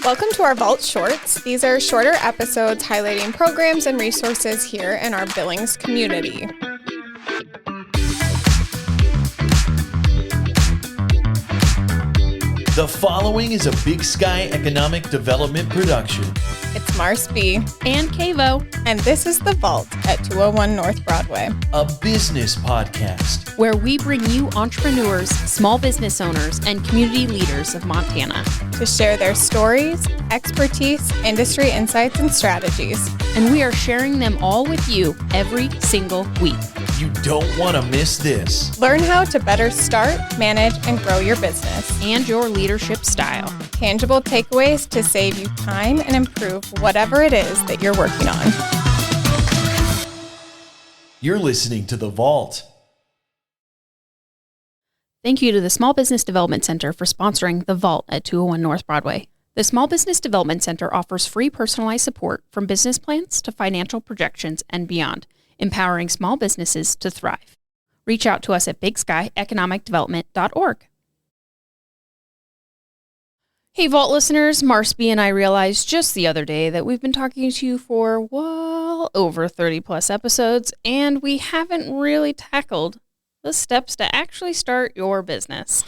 Welcome to our Vault Shorts. These are shorter episodes highlighting programs and resources here in our Billings community. The following is a Big Sky Economic Development production. It's Marce B. And KaVo. And this is The Vault at 201 North Broadway. A business podcast. Where we bring you entrepreneurs, small business owners, and community leaders of Montana. To share their stories, expertise, industry insights, and strategies. And we are sharing them all with you every single week. You don't want to miss this. Learn how to better start, manage, and grow your business. And your leadership style. Tangible takeaways to save you time and improve whatever it is that you're working on. You're listening to The Vault. Thank you to the Small Business Development Center for sponsoring The Vault at 201 North Broadway. The Small Business Development Center offers free personalized support from business plans to financial projections and beyond, empowering small businesses to thrive. Reach out to us at bigsky.economicdevelopment.org. Hey, Vault listeners, Marce B and I realized just the other day that we've been talking to you for well over 30 plus episodes, and we haven't really tackled the steps to actually start your business.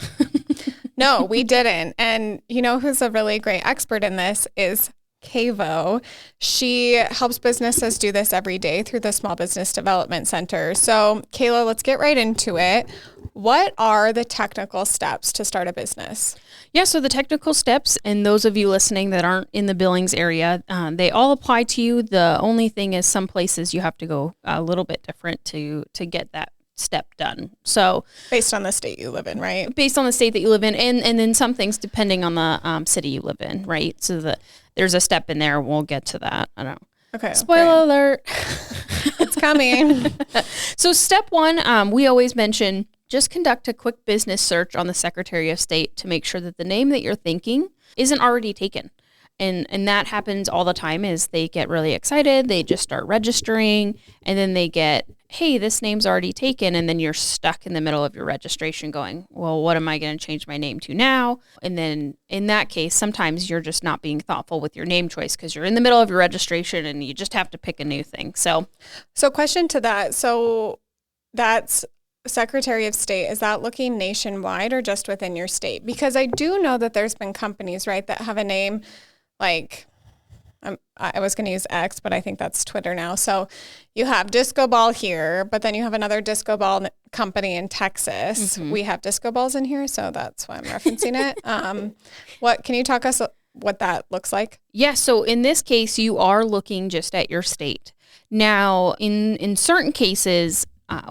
No, we didn't. And you know who's a really great expert in this is KaVo. She helps businesses do this every day through the Small Business Development Center. So, Kayla, let's get right into it. What are the technical steps to start a business? Yeah, so the technical steps, and those of you listening that aren't in the Billings area, they all apply to you. The only thing is some places you have to go a little bit different to get that step done. So based on the state you live in, right? Based on the state that you live in, and then some things depending on the city you live in, right? So there's a step in there. We'll get to that. I don't know. Okay. Spoiler alert. It's coming. So step one, we always mention, just conduct a quick business search on the Secretary of State to make sure that the name that you're thinking isn't already taken. And that happens all the time is they get really excited, they just start registering, and then they get, hey, this name's already taken, and then you're stuck in the middle of your registration going, well, what am I going to change my name to now? And then in that case, sometimes you're just not being thoughtful with your name choice because you're in the middle of your registration and you just have to pick a new thing. So question to that. So that's Secretary of State, is that looking nationwide or just within your state? Because I do know that there's been companies, right, that have a name like, I was going to use X, but I think that's Twitter now. So you have Disco Ball here, but then you have another Disco Ball company in Texas. Mm-hmm. We have Disco Balls in here, so that's why I'm referencing it. What can you talk us what that looks like? Yeah, so in this case, you are looking just at your state. Now, in certain cases,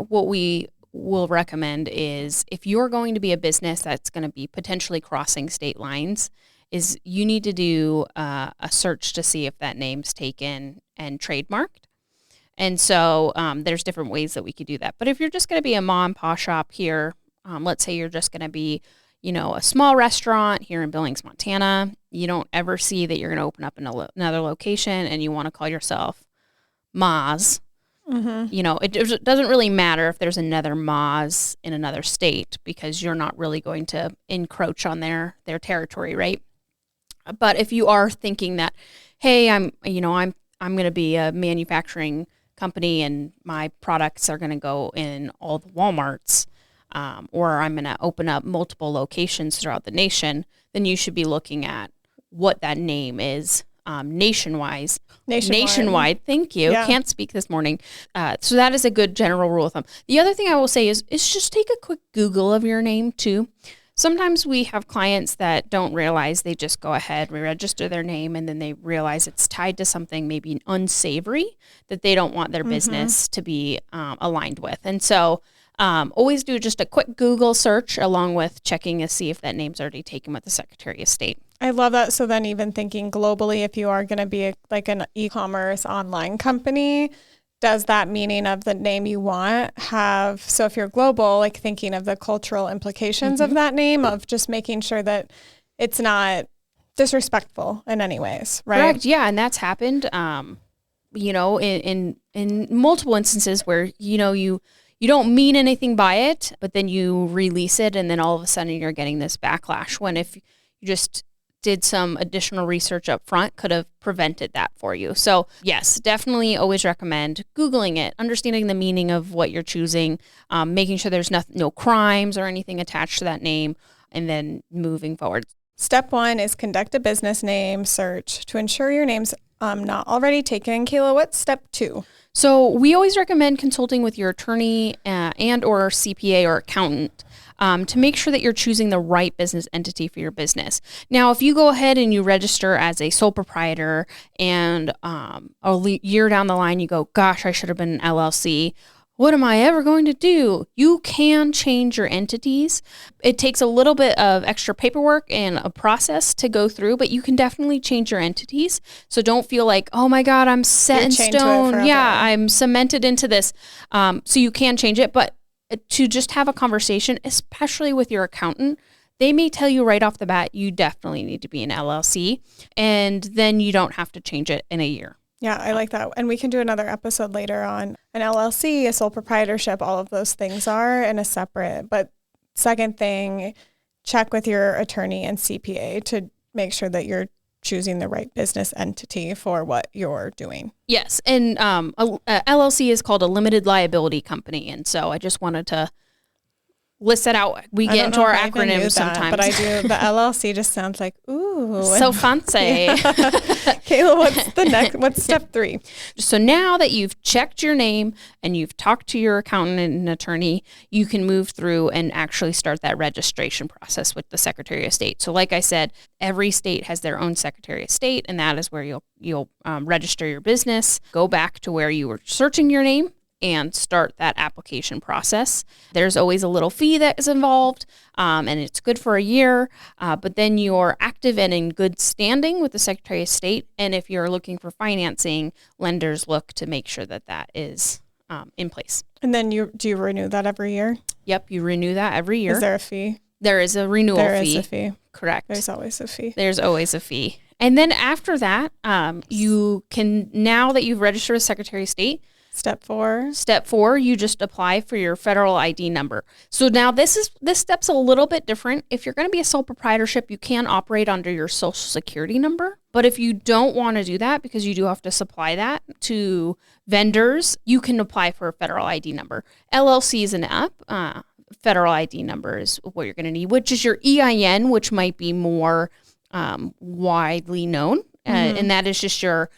what we will recommend is if you're going to be a business that's going to be potentially crossing state lines, is you need to do a search to see if that name's taken and trademarked. And so there's different ways that we could do that. But if you're just going to be a mom and pop shop here, let's say you're just going to be, a small restaurant here in Billings, Montana, you don't ever see that you're going to open up another location and you want to call yourself Ma's. Mm-hmm. It doesn't really matter if there's another Ma's in another state because you're not really going to encroach on their territory, right? But if you are thinking that, hey, I'm going to be a manufacturing company and my products are going to go in all the Walmarts, or I'm going to open up multiple locations throughout the nation, then you should be looking at what that name is nationwide. Thank you. Yeah. Can't speak this morning. So that is a good general rule of thumb. The other thing I will say is just take a quick Google of your name too. Sometimes we have clients that don't realize, they just go ahead, re-register their name, and then they realize it's tied to something maybe unsavory that they don't want their business to be aligned with. And so always do just a quick Google search along with checking to see if that name's already taken with the Secretary of State. I love that. So then even thinking globally, if you are going to be like an e-commerce online company, does that meaning of the name you want have, so if you're global, like thinking of the cultural implications of that name, of just making sure that it's not disrespectful in any ways, right? Correct. Yeah. And that's happened, in multiple instances where, you don't mean anything by it, but then you release it and then all of a sudden you're getting this backlash when if you just did some additional research up front could have prevented that for you. So yes, definitely always recommend Googling it, understanding the meaning of what you're choosing, making sure there's no crimes or anything attached to that name, and then moving forward. Step 1 is conduct a business name search to ensure your name's not already taken. Kayla, what's step 2? So we always recommend consulting with your attorney and or CPA or accountant to make sure that you're choosing the right business entity for your business. Now, if you go ahead and you register as a sole proprietor and a year down the line you go, gosh, I should have been an LLC. What am I ever going to do? You can change your entities. It takes a little bit of extra paperwork and a process to go through, but you can definitely change your entities. So don't feel like, oh my God, I'm set in stone. Yeah, I'm cemented into this. So you can change it, but to just have a conversation, especially with your accountant, they may tell you right off the bat, you definitely need to be an LLC, and then you don't have to change it in a year. Yeah, I like that. And we can do another episode later on an LLC, a sole proprietorship, all of those things are in a separate. But second thing, check with your attorney and CPA to make sure that you're choosing the right business entity for what you're doing. Yes. And a LLC is called a limited liability company. And so I just wanted to list that out. We get into our acronyms sometimes. But I do. The LLC just sounds like, ooh. So fancy. Yeah. Kayla, what's step 3? So now that you've checked your name and you've talked to your accountant and attorney, you can move through and actually start that registration process with the Secretary of State. So like I said, every state has their own Secretary of State, and that is where you'll register your business, go back to where you were searching your name, and start that application process. There's always a little fee that is involved, and it's good for a year, but then you're active and in good standing with the Secretary of State, and if you're looking for financing, lenders look to make sure that that is in place. And then do you renew that every year? Yep, you renew that every year. Is there a fee? There is a renewal fee. There is a fee. Correct. There's always a fee. There's always a fee. And then after that, you can, now that you've registered with Secretary of State, Step 4, you just apply for your federal ID number. So now this step's a little bit different. If you're going to be a sole proprietorship, you can operate under your social security number. But if you don't want to do that, because you do have to supply that to vendors, you can apply for a federal ID number. LLC is an app. Federal ID number is what you're going to need, which is your EIN, which might be more widely known. And that is just your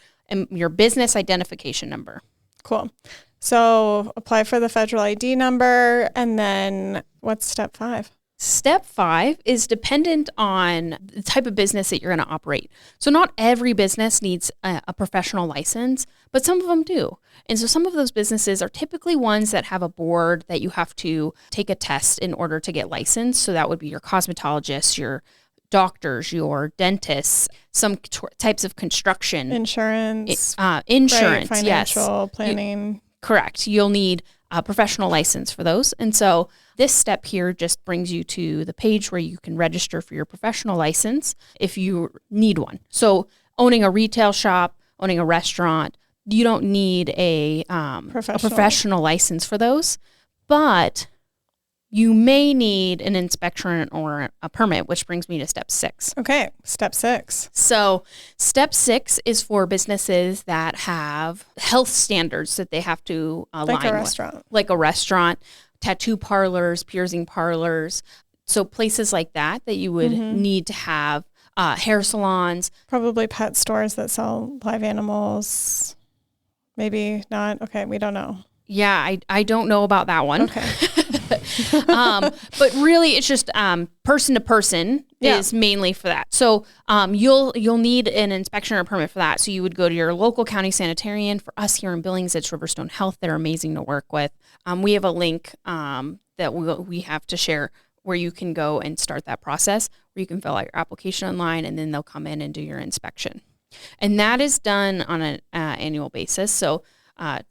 business identification number. Cool. So apply for the federal ID number, and then what's step 5? Step 5 is dependent on the type of business that you're going to operate. So not every business needs a professional license, but some of them do. And so some of those businesses are typically ones that have a board that you have to take a test in order to get licensed. So that would be your cosmetologists, your doctors, your dentists, some types of construction. Insurance. Insurance, right, financial planning. Correct. You'll need a professional license for those. And so this step here just brings you to the page where you can register for your professional license if you need one. So owning a retail shop, owning a restaurant, you don't need a professional license for those, but you may need an inspection or a permit, which brings me to step 6. Okay, step 6. So step 6 is for businesses that have health standards that they have to align like a restaurant. With. Like a restaurant, tattoo parlors, piercing parlors. So places like that you would need to have hair salons. Probably pet stores that sell live animals. Maybe not. Okay, we don't know. Yeah, I don't know about that one. Okay. But really, it's just person to person is mainly for that. So you'll need an inspection or permit for that. So you would go to your local county sanitarian. For us here in Billings, it's Riverstone Health. They're amazing to work with. We have a link that we have to share where you can go and start that process, where you can fill out your application online, and then they'll come in and do your inspection. And that is done on an annual basis. So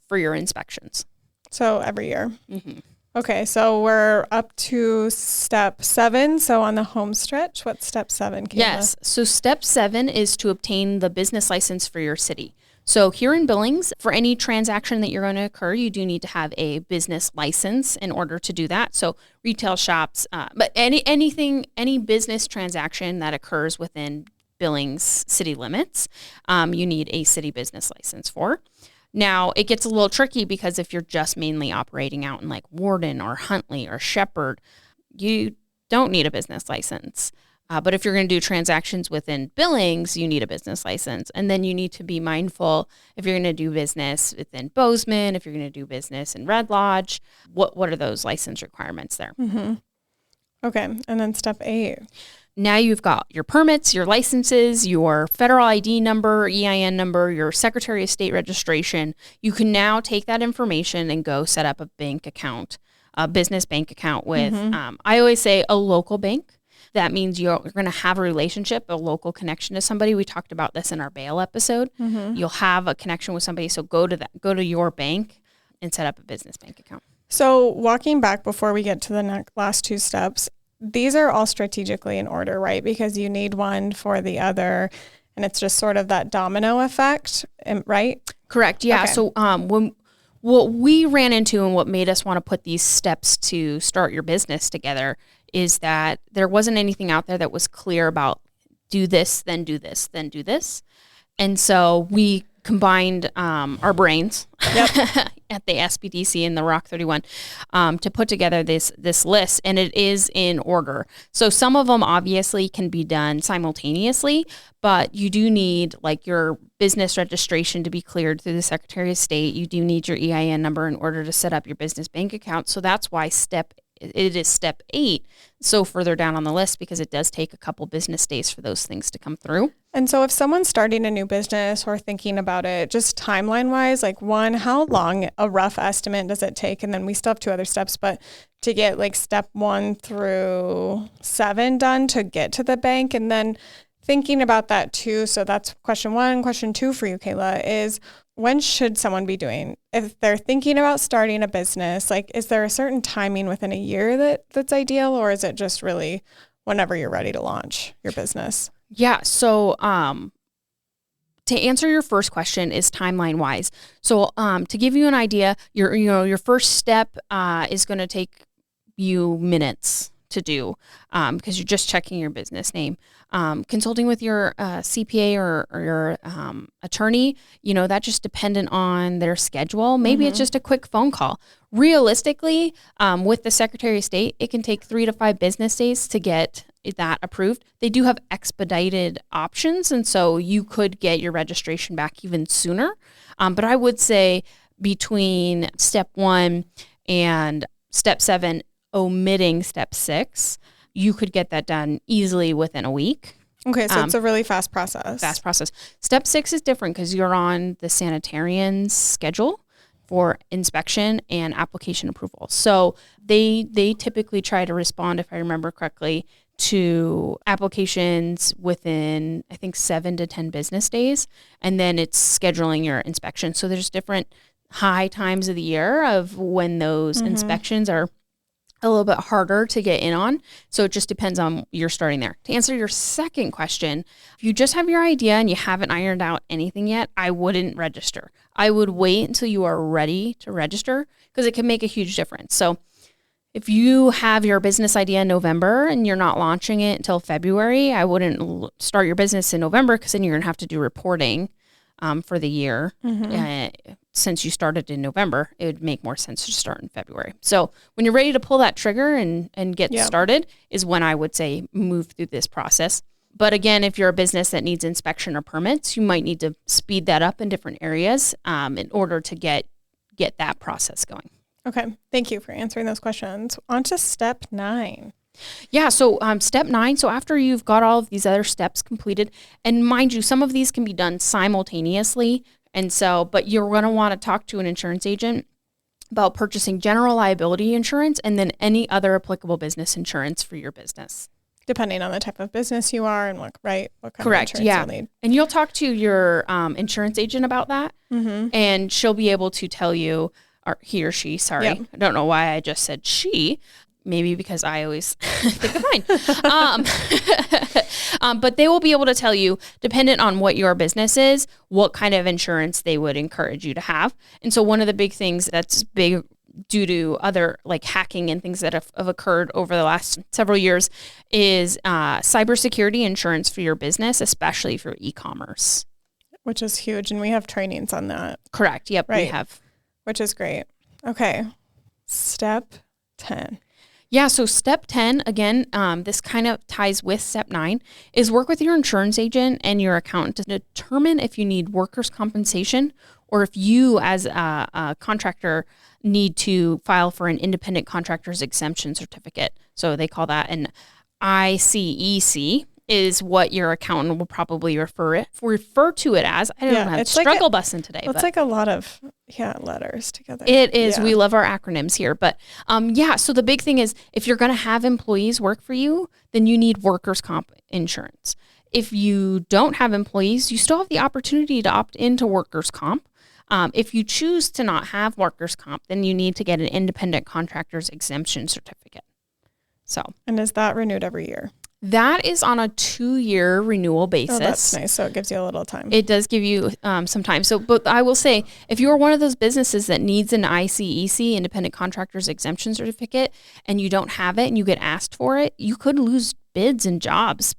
for your inspections. So every year. Mm-hmm. Okay, so we're up to step 7. So on the home stretch, what's step 7, Kayla? Yes, so step 7 is to obtain the business license for your city. So here in Billings, for any transaction that you're going to occur, you do need to have a business license in order to do that. So retail shops, but any business transaction that occurs within Billings city limits, you need a city business license for. Now, it gets a little tricky because if you're just mainly operating out in like Warden or Huntley or Shepherd, you don't need a business license. But if you're going to do transactions within Billings, you need a business license. And then you need to be mindful if you're going to do business within Bozeman, if you're going to do business in Red Lodge, what are those license requirements there? Mm-hmm. Okay. And then step 8. Now you've got your permits, your licenses, your federal ID number, EIN number, your Secretary of State registration. You can now take that information and go set up a bank account, a business bank account with, I always say, a local bank. That means you're going to have a relationship, a local connection to somebody. We talked about this in our bail episode. You'll have a connection with somebody. So go to your bank and set up a business bank account. So walking back before we get to the last 2 steps, these are all strategically in order, right? Because you need one for the other, and it's just sort of that domino effect, right? Correct. Yeah. Okay. So what we ran into and what made us want to put these steps to start your business together is that there wasn't anything out there that was clear about do this, then do this, then do this. And so we combined our brains at the SBDC and the Rock 31 to put together this list, and it is in order. So some of them obviously can be done simultaneously, but you do need like your business registration to be cleared through the Secretary of State. You do need your EIN number in order to set up your business bank account. So that's why it is step 8, so further down on the list, because it does take a couple business days for those things to come through. And so if someone's starting a new business or thinking about it, just timeline wise, like 1, how long, a rough estimate does it take? And then we still have 2 other steps, but to get like step 1 through 7 done to get to the bank. And then thinking about that too. So that's question 1. Question 2 for you, Kayla, is when should someone be doing, if they're thinking about starting a business, like, is there a certain timing within a year that's ideal, or is it just really whenever you're ready to launch your business? Yeah. So, to answer your first question is timeline wise. So, to give you an idea, your first step, is going to take you minutes to do, because you're just checking your business name. Consulting with your CPA or your attorney, that's just dependent on their schedule. Maybe it's just a quick phone call. Realistically, with the Secretary of State, it can take 3 to 5 business days to get that approved. They do have expedited options, and so you could get your registration back even sooner. But I would say between step 1 and step 7, omitting step 6, you could get that done easily within a week. Okay, so it's a really fast process. Step 6 is different because you're on the sanitarian's schedule for inspection and application approval. So they typically try to respond, if I remember correctly, to applications within, I think, 7 to 10 business days, and then it's scheduling your inspection. So there's different high times of the year of when those inspections are a little bit harder to get in on. So it just depends on you're starting there. To answer your second question, if you just have your idea and you haven't ironed out anything yet, I wouldn't register. I would wait until you are ready to register, because it can make a huge difference. So if you have your business idea in November and you're not launching it until February, I wouldn't start your business in November, because then you're going to have to do reporting for the year. Since you started in November, it would make more sense to start in February. So when you're ready to pull that trigger and get started is when I would say move through this process. But again, if you're a business that needs inspection or permits, you might need to speed that up in different areas in order to get that process going. Okay. Thank you for answering those questions. On to step 9. Yeah. So step 9. So after you've got all of these other steps completed, and mind you, some of these can be done simultaneously. And so, but you're going to want to talk to an insurance agent about purchasing general liability insurance and then any other applicable business insurance for your business. Depending on the type of business you are and what kind Correct. of insurance you'll need. And you'll talk to your insurance agent about that, and she'll be able to tell you, or he or she, sorry. Yep. I don't know why I just said she. Maybe because I always think of mine. But they will be able to tell you, dependent on what your business is, what kind of insurance they would encourage you to have. And so one of the big things that's big due to other like hacking and things that have occurred over the last several years, is cybersecurity insurance for your business, especially for e-commerce. Which is huge. And we have trainings on that. Correct. Yep. Right. We have. Which is great. Okay. Step 10. Yeah. So step 10, again, this kind of ties with step 9, is work with your insurance agent and your accountant to determine if you need workers' compensation or if you as a contractor need to file for an independent contractor's exemption certificate. So they call that an ICEC, is what your accountant will probably refer to it as. I don't have struggle busing today. It's like a lot of letters together. It is. Yeah. We love our acronyms here. But so the big thing is if you're going to have employees work for you, then you need workers' comp insurance. If you don't have employees, you still have the opportunity to opt into workers' comp. If you choose to not have workers' comp, then you need to get an independent contractor's exemption certificate. And is that renewed every year? That is on a 2-year renewal basis. Oh, that's nice. So it gives you a little time. It does give you some time. But I will say, if you're one of those businesses that needs an ICEC, Independent Contractors Exemption Certificate, and you don't have it and you get asked for it, you could lose bids and jobs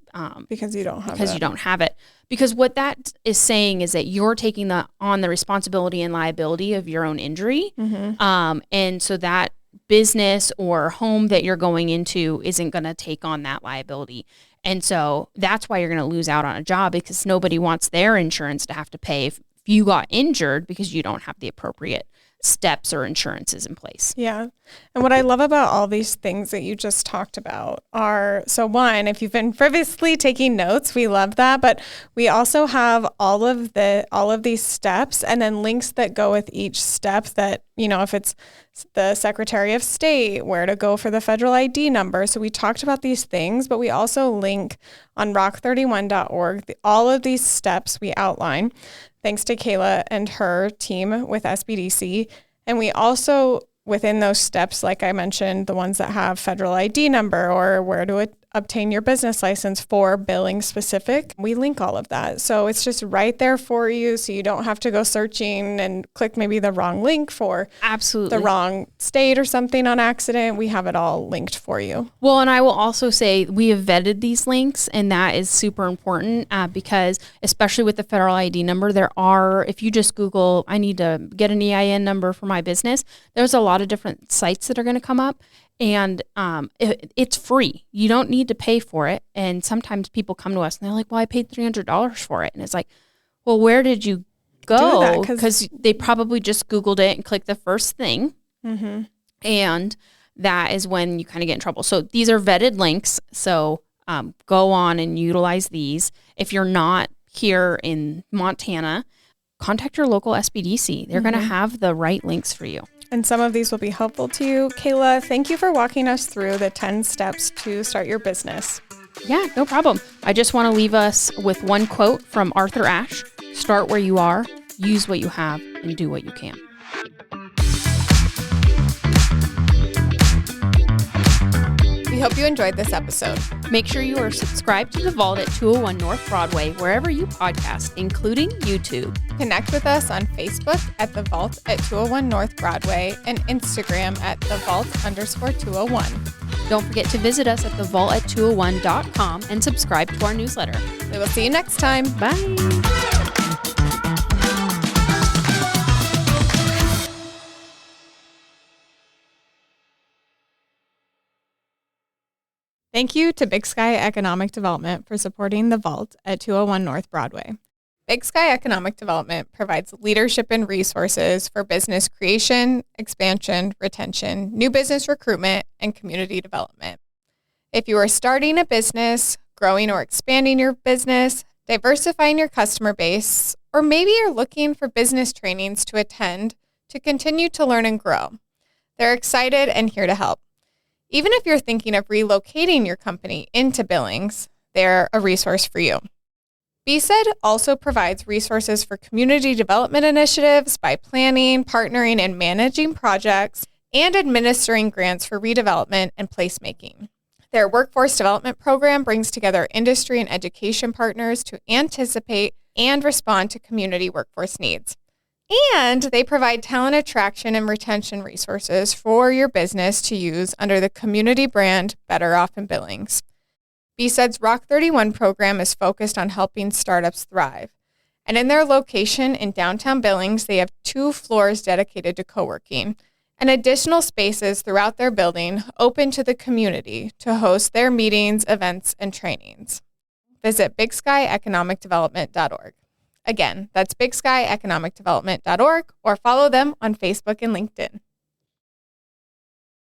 because you don't have it. Because what that is saying is that you're taking on the responsibility and liability of your own injury. Mm-hmm. And so that business or home that you're going into isn't going to take on that liability. And so that's why you're going to lose out on a job, because nobody wants their insurance to have to pay if you got injured because you don't have the appropriate steps or insurances in place. Yeah. And what I love about all these things that you just talked about are, so one, if you've been previously taking notes, we love that, but we also have all of these steps and then links that go with each step that, if it's the Secretary of State, where to go for the federal ID number. So we talked about these things, but we also link on rock31.org all of these steps we outline, thanks to Kayla and her team with SBDC. And we also, within those steps, like I mentioned, the ones that have federal ID number or where to obtain your business license for billing specific, we link all of that. So it's just right there for you. So you don't have to go searching and click maybe the wrong link for the wrong state or something on accident. We have it all linked for you. Well, and I will also say we have vetted these links, and that is super important because especially with the federal ID number, if you just Google, I need to get an EIN number for my business, there's a lot of different sites that are going to come up. And it's free. You don't need to pay for it. And sometimes people come to us and they're like, well, I paid $300 for it. And it's like, well, where did you go? Because they probably just Googled it and clicked the first thing. Mm-hmm. And that is when you kind of get in trouble. So these are vetted links. So go on and utilize these. If you're not here in Montana, contact your local SBDC. They're going to have the right links for you. And some of these will be helpful to you. Kayla, thank you for walking us through the 10 steps to start your business. Yeah, no problem. I just want to leave us with one quote from Arthur Ashe. Start where you are, use what you have, and do what you can. We hope you enjoyed this episode. Make sure you are subscribed to The Vault at 201 North Broadway, wherever you podcast, including YouTube. Connect with us on Facebook at The Vault at 201 North Broadway and Instagram at TheVault_201. Don't forget to visit us at thevault@201.com and subscribe to our newsletter. We will see you next time. Bye. Thank you to Big Sky Economic Development for supporting The Vault at 201 North Broadway. Big Sky Economic Development provides leadership and resources for business creation, expansion, retention, new business recruitment, and community development. If you are starting a business, growing or expanding your business, diversifying your customer base, or maybe you're looking for business trainings to attend to continue to learn and grow, they're excited and here to help. Even if you're thinking of relocating your company into Billings, they're a resource for you. BSED also provides resources for community development initiatives by planning, partnering, and managing projects and administering grants for redevelopment and placemaking. Their workforce development program brings together industry and education partners to anticipate and respond to community workforce needs. And they provide talent attraction and retention resources for your business to use under the community brand Better Off in Billings. BSED's Rock 31 program is focused on helping startups thrive. And in their location in downtown Billings, they have 2 floors dedicated to co-working and additional spaces throughout their building open to the community to host their meetings, events, and trainings. Visit bigsky.economicdevelopment.org. Again, that's bigsky.economicdevelopment.org, or follow them on Facebook and LinkedIn.